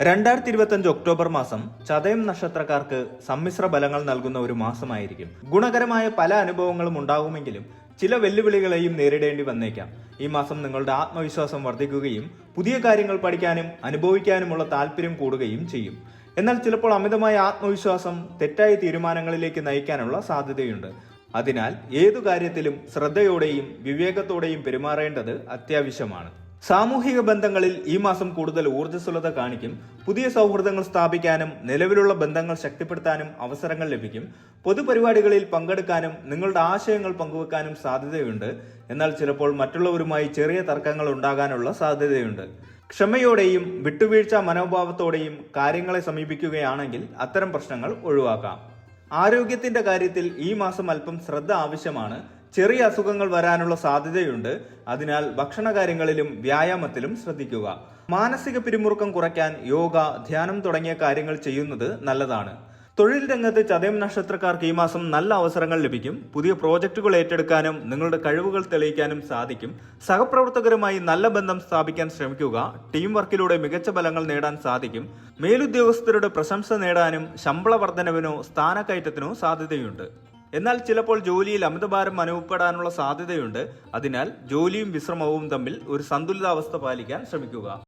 2025 October മാസം ചതയം നക്ഷത്രക്കാർക്ക് സമ്മിശ്ര ഫലങ്ങൾ നൽകുന്ന ഒരു മാസമായിരിക്കും. ഗുണകരമായ പല അനുഭവങ്ങളും ഉണ്ടാകുമെങ്കിലും ചില വെല്ലുവിളികളെയും നേരിടേണ്ടി വന്നേക്കാം. ഈ മാസം നിങ്ങളുടെ ആത്മവിശ്വാസം വർദ്ധിക്കുകയും പുതിയ കാര്യങ്ങൾ പഠിക്കാനും അനുഭവിക്കാനുമുള്ള താല്പര്യം കൂടുകയും ചെയ്യും. എന്നാൽ ചിലപ്പോൾ അമിതമായ ആത്മവിശ്വാസം തെറ്റായ തീരുമാനങ്ങളിലേക്ക് നയിക്കാനുള്ള സാധ്യതയുണ്ട്. അതിനാൽ ഏതു കാര്യത്തിലും ശ്രദ്ധയോടെയും വിവേകത്തോടെയും പെരുമാറേണ്ടത് അത്യാവശ്യമാണ്. സാമൂഹിക ബന്ധങ്ങളിൽ ഈ മാസം കൂടുതൽ ഊർജ്ജസ്വലത കാണിക്കും. പുതിയ സൗഹൃദങ്ങൾ സ്ഥാപിക്കാനും നിലവിലുള്ള ബന്ധങ്ങൾ ശക്തിപ്പെടുത്താനും അവസരങ്ങൾ ലഭിക്കും. പൊതുപരിപാടികളിൽ പങ്കെടുക്കാനും നിങ്ങളുടെ ആശയങ്ങൾ പങ്കുവെക്കാനും സാധ്യതയുണ്ട്. എന്നാൽ ചിലപ്പോൾ മറ്റുള്ളവരുമായി ചെറിയ തർക്കങ്ങൾ ഉണ്ടാകാനുള്ള സാധ്യതയുണ്ട്. ക്ഷമയോടെയും വിട്ടുവീഴ്ച മനോഭാവത്തോടെയും കാര്യങ്ങളെ സമീപിക്കുകയാണെങ്കിൽ അത്തരം പ്രശ്നങ്ങൾ ഒഴിവാക്കാം. ആരോഗ്യത്തിന്റെ കാര്യത്തിൽ ഈ മാസം അല്പം ശ്രദ്ധ ആവശ്യമാണ്. ചെറിയ അസുഖങ്ങൾ വരാനുള്ള സാധ്യതയുണ്ട്. അതിനാൽ ഭക്ഷണകാര്യങ്ങളിലും വ്യായാമത്തിലും ശ്രദ്ധിക്കുക. മാനസിക പിരിമുറുക്കം കുറയ്ക്കാൻ യോഗ, ധ്യാനം തുടങ്ങിയ കാര്യങ്ങൾ ചെയ്യുന്നത് നല്ലതാണ്. തൊഴിൽ രംഗത്ത് ചതയം നക്ഷത്രക്കാർക്ക് ഈ മാസം നല്ല അവസരങ്ങൾ ലഭിക്കും. പുതിയ പ്രോജക്റ്റുകൾ ഏറ്റെടുക്കാനും നിങ്ങളുടെ കഴിവുകൾ തെളിയിക്കാനും സാധിക്കും. സഹപ്രവർത്തകരുമായി നല്ല ബന്ധം സ്ഥാപിക്കാൻ ശ്രമിക്കുക. ടീം വർക്കിലൂടെ മികച്ച ഫലങ്ങൾ നേടാൻ സാധിക്കും. മേലുദ്യോഗസ്ഥരുടെ പ്രശംസ നേടാനും ശമ്പള വർധനവിനോ സ്ഥാനക്കയറ്റത്തിനോ സാധ്യതയുണ്ട്. എന്നാൽ ചിലപ്പോൾ ജോലിയിൽ അമിതഭാരം അനുഭവപ്പെടാനുള്ള സാധ്യതയുണ്ട്. അതിനാൽ ജോലിയും വിശ്രമവും തമ്മിൽ ഒരു സന്തുലിതാവസ്ഥ പാലിക്കാൻ ശ്രമിക്കുക.